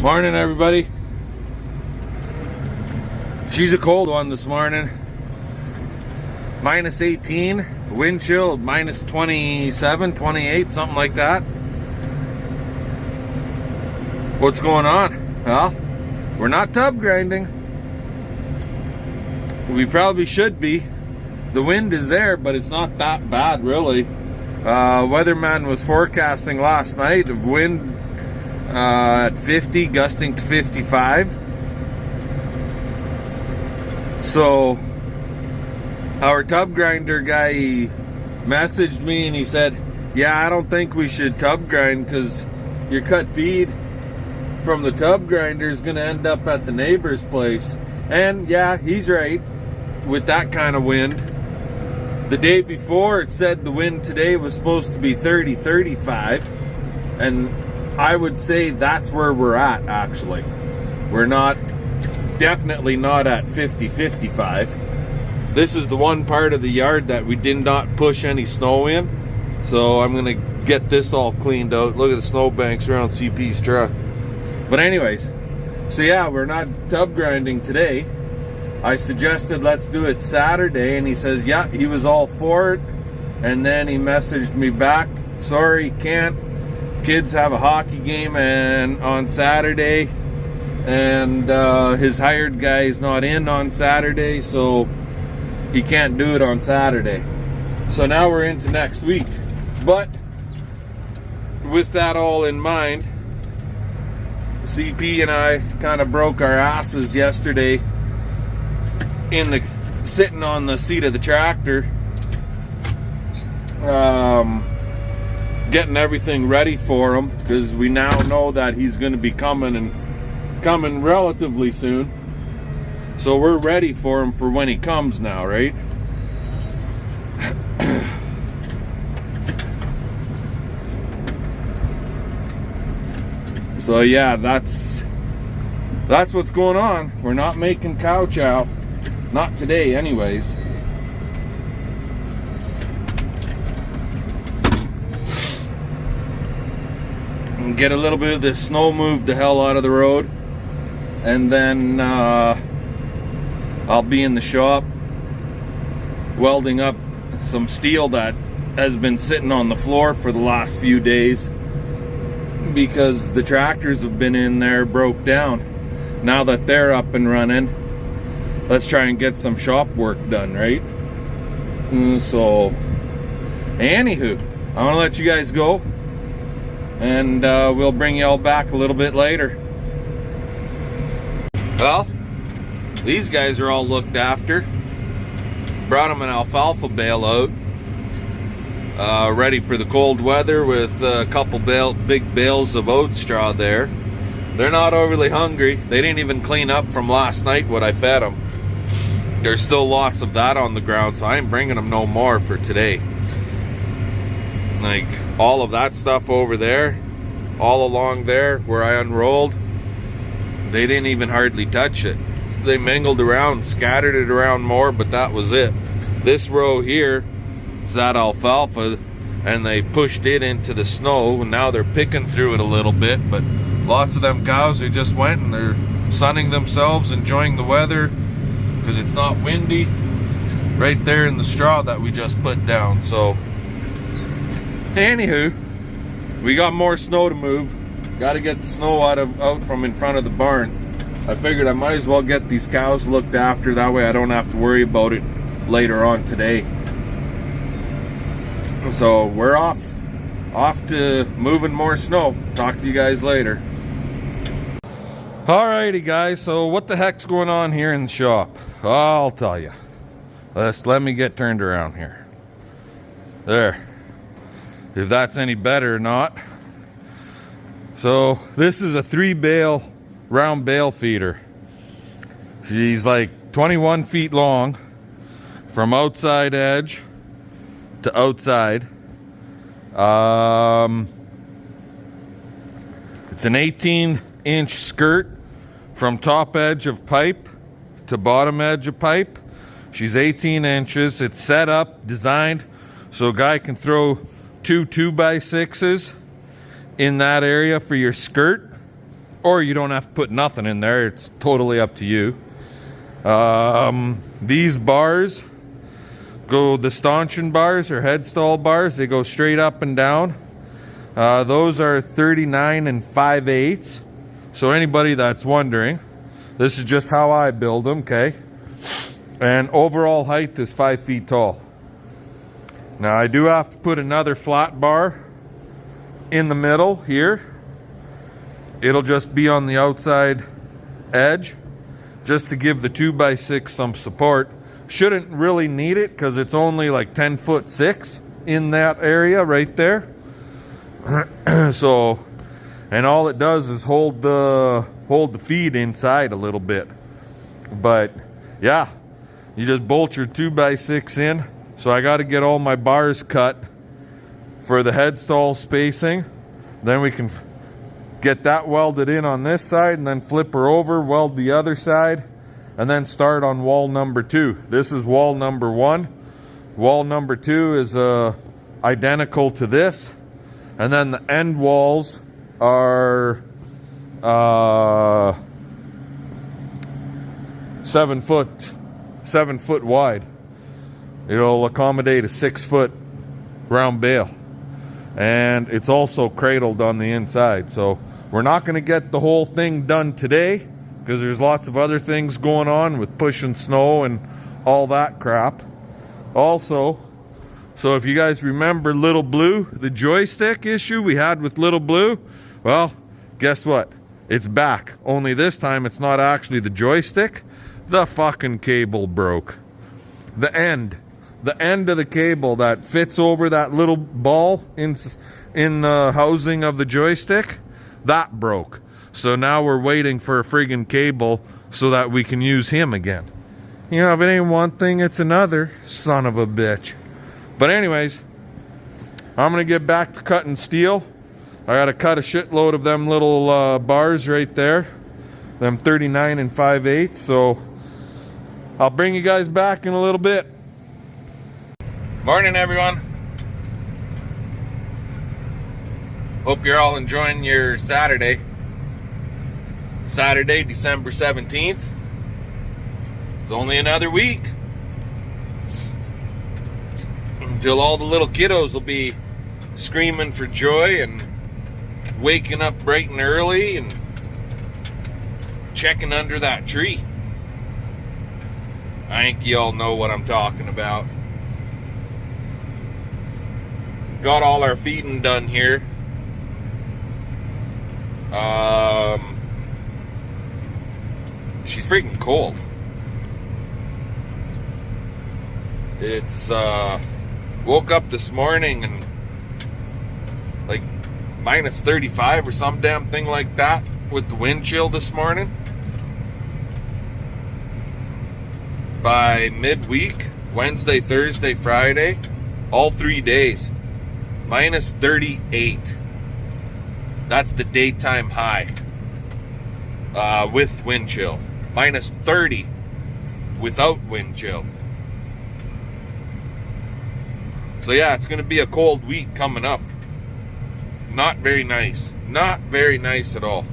Morning, everybody. She's a cold one this morning. Minus 18, wind chill minus 27, 28, something like that. What's going on? Well, we're not tub grinding. We probably should be. The wind is there, but it's not that bad, really. Weatherman was forecasting last night of wind at 50, gusting to 55. So our tub grinder guy, he messaged me and he said, yeah, I don't think we should tub grind because your cut feed from the tub grinder is going to end up at the neighbor's place. And yeah, he's right with that kind of wind. The day before it said the wind today was supposed to be 30, 35, and I would say that's where we're at. Actually, we're definitely not at 50, 55. This is the one part of the yard that we did not push any snow in, so I'm gonna get this all cleaned out. Look at the snow banks around CP's truck. But anyways, so yeah, we're not tub grinding today. I suggested let's do it Saturday, and he says yeah, he was all for it. And then he messaged me back, sorry, can't. Kids have a hockey game on Saturday, and his hired guy is not in on Saturday, so he can't do it on Saturday. So now we're into next week. But with that all in mind, CP and I kind of broke our asses yesterday sitting on the seat of the tractor, getting everything ready for him, because we now know that he's going to be coming relatively soon. So we're ready for him for when he comes now, right? So yeah, that's what's going on. We're not making cow chow. Not today, anyways. And get a little bit of this snow moved the hell out of the road. And then I'll be in the shop welding up some steel that has been sitting on the floor for the last few days because the tractors have been in there, broke down. Now that they're up and running, let's try and get some shop work done, right? So, anywho, I want to let you guys go, and we'll bring you all back a little bit later. Well, these guys are all looked after. Brought them an alfalfa bale out, ready for the cold weather with a couple big bales of oat straw there. They're not overly hungry. They didn't even clean up from last night what I fed them. There's still lots of that on the ground, so I ain't bringing them no more for today. Like, all of that stuff over there, all along there where I unrolled, they didn't even hardly touch it. They mingled around, scattered it around more, but that was it. This row here, it's that alfalfa, and they pushed it into the snow, and now they're picking through it a little bit, but lots of them cows, they just went and they're sunning themselves, enjoying the weather, because it's not windy right there in the straw that we just put down. So anywho, we got more snow to move. Got to get the snow out from in front of the barn. I figured I might as well get these cows looked after, that way I don't have to worry about it later on today. So we're off to moving more snow. Talk to you guys later. Alrighty guys, so what the heck's going on here in the shop? I'll tell you. Let me get turned around here. There. If that's any better or not. So this is a 3-bale round bale feeder. She's like 21 feet long from outside edge to outside. It's an 18-inch skirt from top edge of pipe to bottom edge of pipe. She's 18 inches. It's set up, designed, so a guy can throw two 2x6s in that area for your skirt. or you don't have to put nothing in there. It's totally up to you. These bars go, the stanchion bars or head stall bars, they go straight up and down. Those are 39 and 5/8. So anybody that's wondering, this is just how I build them, okay? And overall height is 5 feet tall. Now I do have to put another flat bar in the middle here. It'll just be on the outside edge, just to give the 2x6 some support. Shouldn't really need it because it's only like 10'6" in that area right there. So, and all it does is hold the feed inside a little bit. But yeah, you just bolt your 2x6 in. So I got to get all my bars cut for the head stall spacing. Then we can get that welded in on this side and then flip her over, weld the other side, and then start on wall number 2. This is wall number 1. Wall number 2 is identical to this. And then the end walls are 7 foot wide. It'll accommodate a 6-foot round bale. And it's also cradled on the inside. So we're not going to get the whole thing done today because there's lots of other things going on with pushing snow and all that crap. Also, so if you guys remember Little Blue, the joystick issue we had with Little Blue, well, guess what? It's back. Only this time it's not actually the joystick. The fucking cable broke. The end of the cable that fits over that little ball in the housing of the joystick, that broke. So now we're waiting for a friggin' cable so that we can use him again. You know, if it ain't one thing, it's another, son of a bitch. But anyways, I'm gonna get back to cutting steel. I gotta cut a shitload of them little bars right there, them 39 and 5/8. So I'll bring you guys back in a little bit. Morning, everyone. Hope you're all enjoying your Saturday. Saturday, December 17th. It's only another week until all the little kiddos will be screaming for joy and waking up bright and early and checking under that tree. I think you all know what I'm talking about. Got all our feeding done here. She's freaking cold. It's woke up this morning and like minus 35 or some damn thing like that with the wind chill this morning. By midweek, Wednesday, Thursday, Friday, all 3 days, minus 38. That's the daytime high with wind chill. Minus 30 without wind chill. So yeah, it's going to be a cold week coming up. Not very nice. Not very nice at all.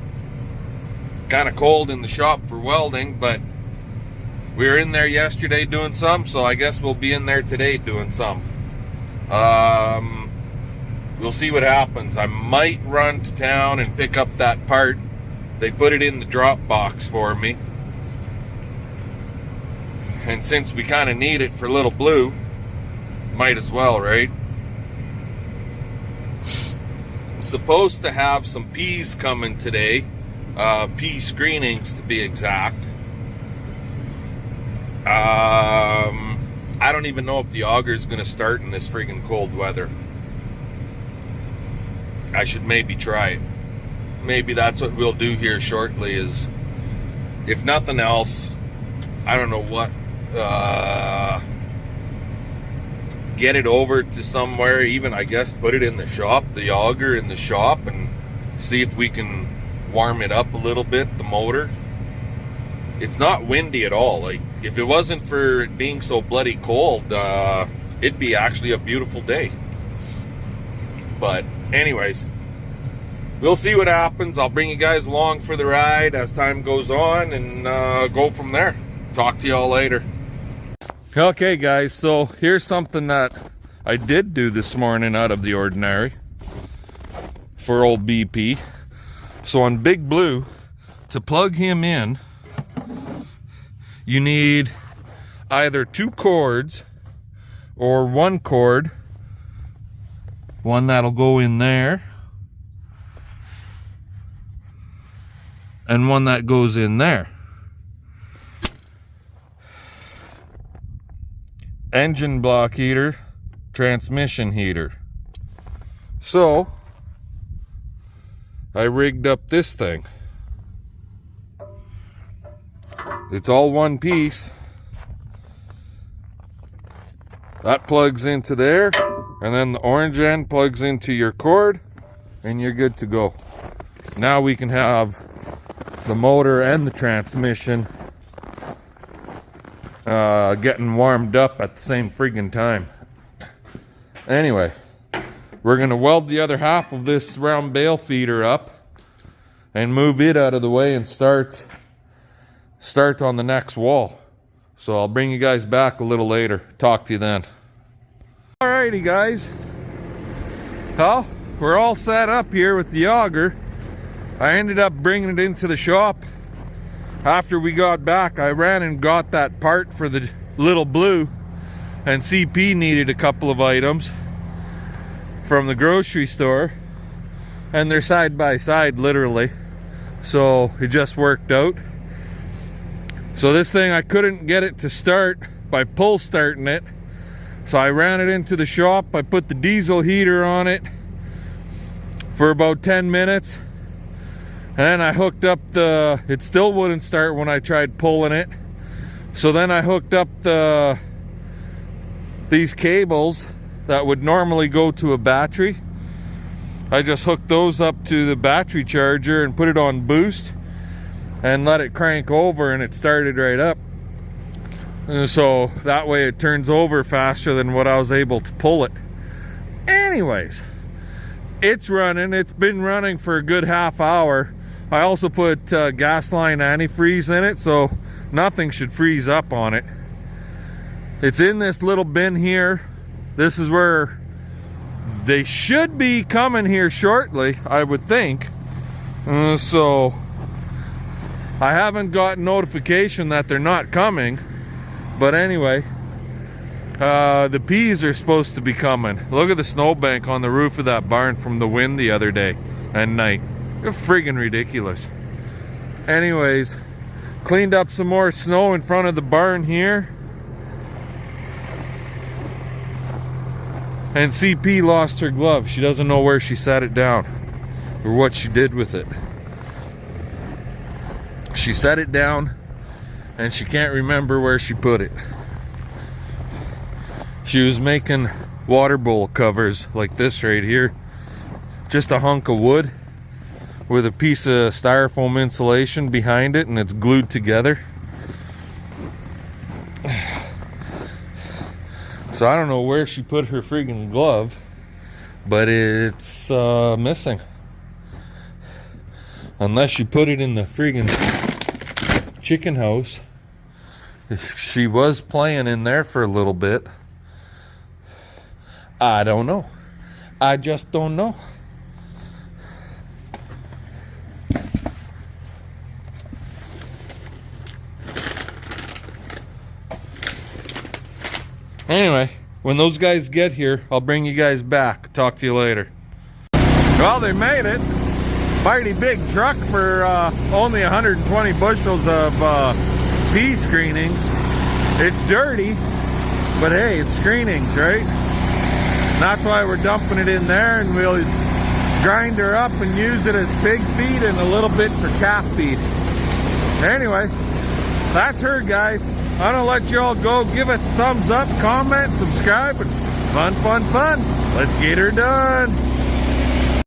Kind of cold in the shop for welding, but we were in there yesterday doing some, so I guess we'll be in there today doing some. We'll see what happens. I might run to town and pick up that part. They put it in the drop box for me. And since we kind of need it for Little Blue, might as well, right? Supposed to have some peas coming today. Pea screenings to be exact. I don't even know if the auger is going to start in this friggin' cold weather. I should maybe try it. Maybe that's what we'll do here shortly is, if nothing else, I don't know what, get it over to somewhere, even I guess put it in the shop, the auger in the shop, and see if we can warm it up a little bit, the motor. It's not windy at all. Like, if it wasn't for it being so bloody cold, it'd be actually a beautiful day. But anyways, we'll see what happens. I'll bring you guys along for the ride as time goes on and go from there. Talk to y'all later. Okay guys, so here's something that I did do this morning out of the ordinary for old BP. So on Big Blue, to plug him in, you need either 2 cords or 1 cord, one that'll go in there and one that goes in there. Engine block heater, transmission heater. So I rigged up this thing. It's all one piece. That plugs into there, and then the orange end plugs into your cord, and you're good to go. Now we can have the motor and the transmission getting warmed up at the same friggin' time. Anyway, we're gonna weld the other half of this round bale feeder up and move it out of the way and start on the next wall. So I'll bring you guys back a little later. Talk to you then. Alrighty guys, well, we're all set up here with the auger. I ended up bringing it into the shop. After we got back, I ran and got that part for the little blue, and CP needed a couple of items from the grocery store, and they're side by side literally, so it just worked out. So this thing, I couldn't get it to start by pull starting it, so I ran it into the shop. I put the diesel heater on it for about 10 minutes, and then I hooked up it still wouldn't start when I tried pulling it. So then I hooked up these cables that would normally go to a battery. I just hooked those up to the battery charger and put it on boost and let it crank over, and it started right up. And so that way it turns over faster than what I was able to pull it. Anyways, it's running. It's been running for a good half hour. I also put gas line antifreeze in it, so nothing should freeze up on it. It's in this little bin here. This is where they should be coming here shortly, I would think. So I haven't got notification that they're not coming, but anyway, the peas are supposed to be coming. Look at the snowbank on the roof of that barn from the wind the other day and night. They're friggin' ridiculous. Anyways, cleaned up some more snow in front of the barn here. And CP lost her glove. She doesn't know where she set it down or what she did with it. She set it down and she can't remember where she put it. She was making water bowl covers like this right here. Just a hunk of wood with a piece of styrofoam insulation behind it, and it's glued together. So I don't know where she put her friggin' glove, but it's missing. Unless she put it in the friggin' chicken house. She was playing in there for a little bit. I don't know. I just don't know. Anyway, when those guys get here, I'll bring you guys back. Talk to you later. Well, they made it. Mighty big truck for only 120 bushels of pea screenings. It's dirty, but hey, it's screenings, right? And that's why we're dumping it in there, and we'll grind her up and use it as pig feed and a little bit for calf feed. Anyway, that's her, guys. I'm gonna let you all go. Give us a thumbs up, comment, subscribe, and fun. Let's get her done.